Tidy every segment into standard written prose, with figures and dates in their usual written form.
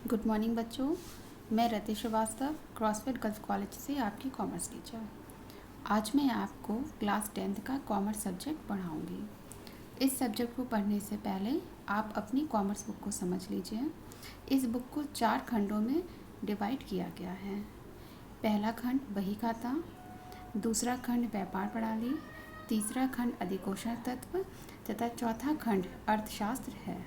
Good morning बच्चों। मैं रति Srivastava CrossFit girls college से आपकी कॉमर्स टीचर। आज मैं आपको क्लास 10th का कॉमर्स सब्जेक्ट पढ़ाऊंगी। इस सब्जेक्ट को पढ़ने से पहले आप अपनी कॉमर्स बुक को समझ लीजिए। इस बुक को 4 खंडों में डिवाइड किया गया है। पहला खंड बही खाता, दूसरा खंड व्यापार प्रणाली, तीसरा खंड अधिकोषण तत्व तथा चौथा खंड अर्थशास्त्र है।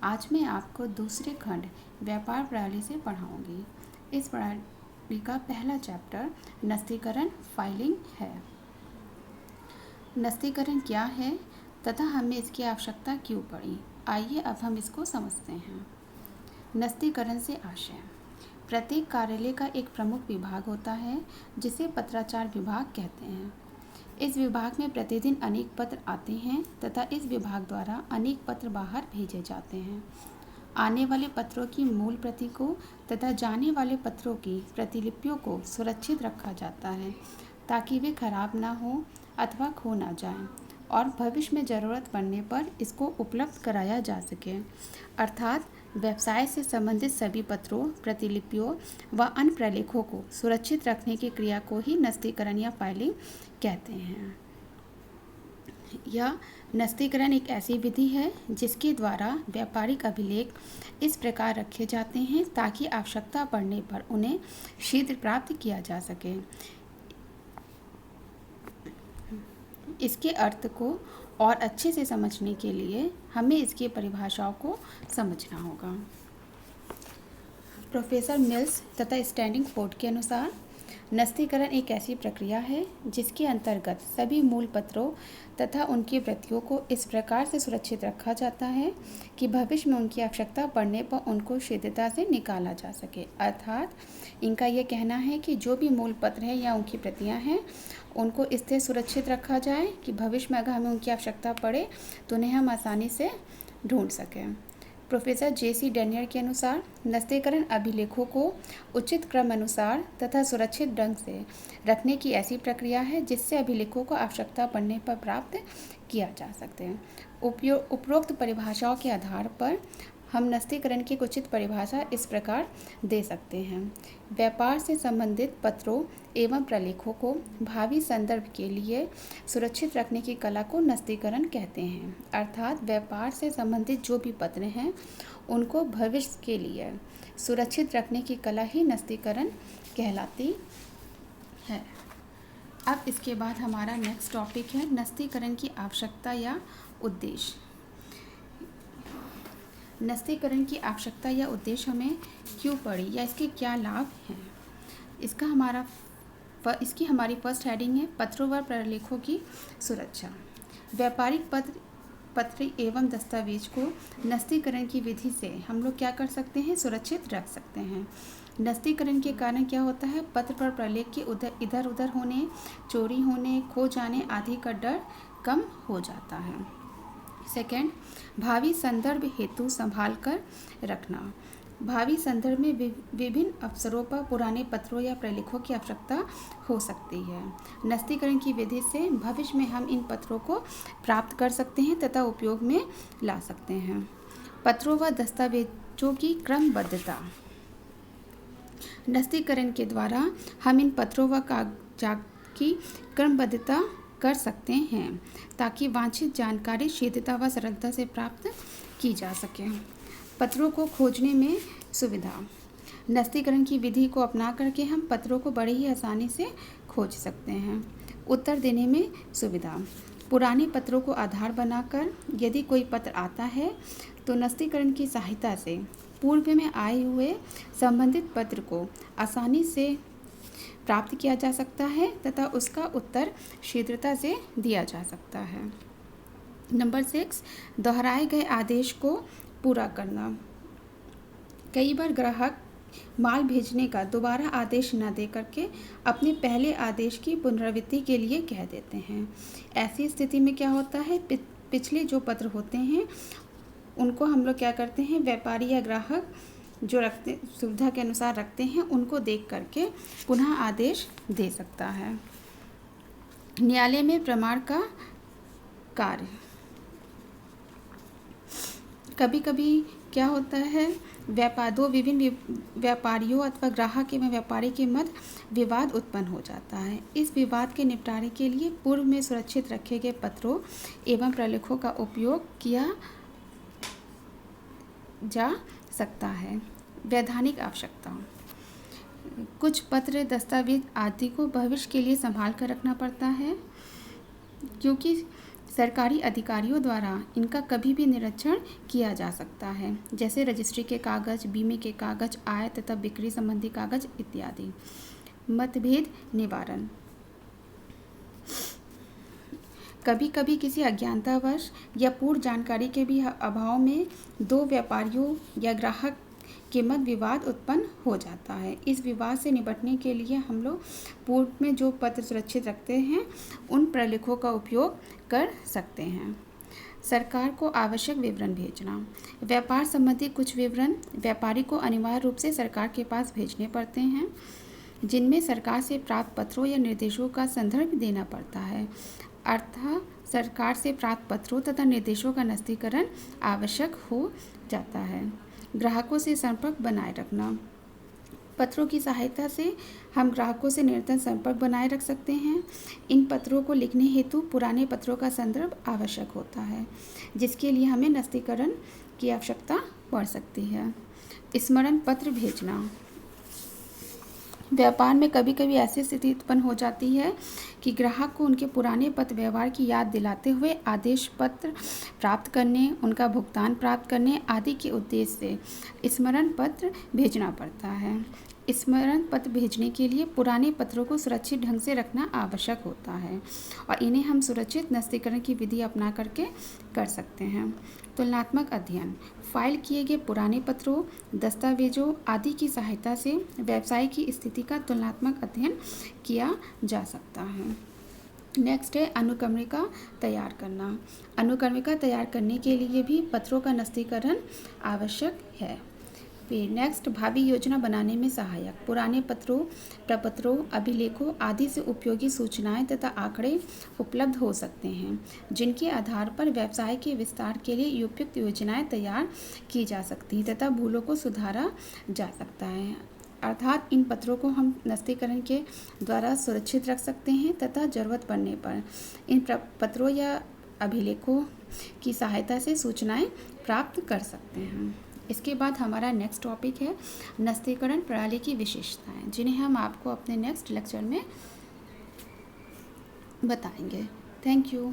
आज मैं आपको दूसरे खंड व्यापार प्रणाली से पढ़ाऊंगी। इस प्रणाली का पहला चैप्टर नस्तीकरण फाइलिंग है। नस्तीकरण क्या है तथा हमें इसकी आवश्यकता क्यों पड़ी, आइए अब हम इसको समझते हैं। नस्तीकरण से आशय: प्रत्येक कार्यालय का एक प्रमुख विभाग होता है जिसे पत्राचार विभाग कहते हैं। इस विभाग में प्रतिदिन अनेक पत्र आते हैं तथा इस विभाग द्वारा अनेक पत्र बाहर भेजे जाते हैं। आने वाले पत्रों की मूल प्रति को तथा जाने वाले पत्रों की प्रतिलिपियों को सुरक्षित रखा जाता है ताकि वे खराब ना हो अथवा खो ना जाएं और भविष्य में ज़रूरत पड़ने पर इसको उपलब्ध कराया जा सके। अर्थात व्यवसाय से संबंधित सभी पत्रों, प्रतिलिपियों व अन्य प्रलेखों को सुरक्षित रखने की क्रिया को ही नस्तीकरण या फाइलिंग कहते हैं। यह नस्तीकरण एक ऐसी विधि है जिसके द्वारा व्यापारिक अभिलेख इस प्रकार रखे जाते हैं ताकि आवश्यकता पड़ने पर उन्हें शीघ्र प्राप्त किया जा सके। इसके अर्थ को और अच्छे से समझने के लिए हमें इसकी परिभाषाओं को समझना होगा। प्रोफेसर मिल्स तथा स्टैंडिंग फोर्ड के अनुसार नस्तीकरण एक ऐसी प्रक्रिया है जिसके अंतर्गत सभी मूल पत्रों तथा उनकी प्रतियों को इस प्रकार से सुरक्षित रखा जाता है कि भविष्य में उनकी आवश्यकता पड़ने पर उनको शीघ्रता से निकाला जा सके। अर्थात इनका यह कहना है कि जो भी मूल पत्र हैं या उनकी प्रतियां हैं उनको इससे सुरक्षित रखा जाए कि भविष्य में अगर हमें उनकी आवश्यकता पड़े तो उन्हें हम आसानी से ढूंढ सकें। Professor J.C. डेनियर के अनुसार नस्तीकरण अभिलेखों को उचित क्रम अनुसार तथा सुरक्षित ढंग से रखने की ऐसी प्रक्रिया है जिससे अभिलेखों को आवश्यकता पड़ने पर प्राप्त किया जा सकते हैं। उपरोक्त परिभाषाओं के आधार पर हम नस्तीकरण की उचित परिभाषा इस प्रकार दे सकते हैं। व्यापार से संबंधित पत्रों एवं प्रलेखों को भावी संदर्भ के लिए सुरक्षित रखने की कला को नस्तीकरण कहते हैं। अर्थात व्यापार से संबंधित जो भी पत्र हैं उनको भविष्य के लिए सुरक्षित रखने की कला ही नस्तीकरण कहलाती है। अब इसके बाद हमारा नेक्स्ट टॉपिक है नस्तीकरण की आवश्यकता या उद्देश्य। नस्तीकरण की आवश्यकता या उद्देश्य हमें क्यों पड़ी या इसके क्या लाभ हैं। इसकी हमारी फर्स्ट हेडिंग है पत्रों व प्रलेखों की सुरक्षा। व्यापारिक पत्र एवं दस्तावेज को नस्तीकरण की विधि से हम लोग क्या कर सकते हैं, सुरक्षित रख सकते हैं। नस्तीकरण के कारण क्या होता है, पत्र पर प्रलेख के इधर उधर होने, चोरी होने, खो जाने आदि का डर कम हो जाता है। सेकेंड, भावी संदर्भ हेतु संभाल कर रखना। भावी संदर्भ में विभिन्न अवसरों पर पुराने पत्रों या प्रलेखों की आवश्यकता हो सकती है। नस्तीकरण की विधि से भविष्य में हम इन पत्रों को प्राप्त कर सकते हैं तथा उपयोग में ला सकते हैं। पत्रों व दस्तावेजों की क्रमबद्धता। नस्तीकरण के द्वारा हम इन पत्रों व कागजात की क्रमबद्धता कर सकते हैं ताकि वांछित जानकारी शीघ्रता व सरलता से प्राप्त की जा सके। पत्रों को खोजने में सुविधा। नस्तीकरण की विधि को अपना करके हम पत्रों को बड़े ही आसानी से खोज सकते हैं। उत्तर देने में सुविधा। पुराने पत्रों को आधार बनाकर यदि कोई पत्र आता है तो नस्तीकरण की सहायता से पूर्व में आए हुए संबंधित पत्र को आसानी से प्राप्त किया जा सकता है तथा उसका उत्तर शीघ्रता से दिया जा सकता है। नंबर 6, दोहराए गए आदेश को पूरा करना। कई बार ग्राहक माल भेजने का दोबारा आदेश न दे करके अपने पहले आदेश की पुनरावृत्ति के लिए कह देते हैं। ऐसी स्थिति में क्या होता है, पिछले जो पत्र होते हैं उनको हम लोग क्या करते हैं, व्यापारी या ग्राहक जो रखते सुविधा के अनुसार रखते हैं उनको देख करके पुनः आदेश दे सकता है। न्यायालय में प्रमाण का कार्य। कभी कभी क्या होता है दो विभिन्न व्यापारियों अथवा ग्राहक एवं व्यापारी के मध्य विवाद उत्पन्न हो जाता है। इस विवाद के निपटारे के लिए पूर्व में सुरक्षित रखे गए पत्रों एवं प्रलेखों का उपयोग किया जा सकता है। वैधानिक आवश्यकता, कुछ पत्र, दस्तावेज आदि को भविष्य के लिए संभाल कर रखना पड़ता है, क्योंकि सरकारी अधिकारियों द्वारा इनका कभी भी निरीक्षण किया जा सकता है, जैसे रजिस्ट्री के कागज, बीमे के कागज, आय तथा बिक्री संबंधी कागज इत्यादि। मतभेद निवारण, कभी कभी किसी अज्ञानतावश या पूर्व जानकारी के भी अभाव में दो व्यापारियों या ग्राहक के मध्य विवाद उत्पन्न हो जाता है। इस विवाद से निपटने के लिए हम लोग पूर्व में जो पत्र सुरक्षित रखते हैं उन प्रलेखों का उपयोग कर सकते हैं। सरकार को आवश्यक विवरण भेजना, व्यापार संबंधी कुछ विवरण व्यापारी को अनिवार्य रूप से सरकार के पास भेजने पड़ते हैं, जिनमें सरकार से प्राप्त पत्रों या निर्देशों का संदर्भ देना पड़ता है। अर्थात सरकार से प्राप्त पत्रों तथा निर्देशों का नस्तीकरण आवश्यक हो जाता है। ग्राहकों से संपर्क बनाए रखना, पत्रों की सहायता से हम ग्राहकों से निरंतर संपर्क बनाए रख सकते हैं। इन पत्रों को लिखने हेतु पुराने पत्रों का संदर्भ आवश्यक होता है, जिसके लिए हमें नस्तीकरण की आवश्यकता पड़ सकती है। स्मरण पत्र भेजना, व्यापार में कभी कभी ऐसी स्थिति उत्पन्न हो जाती है कि ग्राहक को उनके पुराने पत्र व्यवहार की याद दिलाते हुए आदेश पत्र प्राप्त करने, उनका भुगतान प्राप्त करने आदि के उद्देश्य से स्मरण पत्र भेजना पड़ता है। स्मरण पत्र भेजने के लिए पुराने पत्रों को सुरक्षित ढंग से रखना आवश्यक होता है और इन्हें हम सुरक्षित नस्तीकरण की विधि अपना करके कर सकते हैं। तुलनात्मक अध्ययन, फाइल किए गए पुराने पत्रों, दस्तावेजों आदि की सहायता से व्यवसाय की स्थिति का तुलनात्मक अध्ययन किया जा सकता है। नेक्स्ट है अनुक्रमणिका तैयार करना। अनुक्रमणिका तैयार करने के लिए भी पत्रों का नस्तीकरण आवश्यक है। फिर नेक्स्ट, भावी योजना बनाने में सहायक, पुराने पत्रों, प्रपत्रों, अभिलेखों आदि से उपयोगी सूचनाएं तथा आंकड़े उपलब्ध हो सकते हैं, जिनके आधार पर व्यवसाय के विस्तार के लिए उपयुक्त योजनाएं तैयार की जा सकती तथा भूलों को सुधारा जा सकता है। अर्थात इन पत्रों को हम नस्तीकरण के द्वारा सुरक्षित रख सकते हैं तथा ज़रूरत पड़ने पर इन पत्रों या अभिलेखों की सहायता से सूचनाएं प्राप्त कर सकते हैं। इसके बाद हमारा नेक्स्ट टॉपिक है नस्तीकरण प्रणाली की विशेषताएं, जिन्हें हम आपको अपने नेक्स्ट लेक्चर में बताएंगे। Thank you.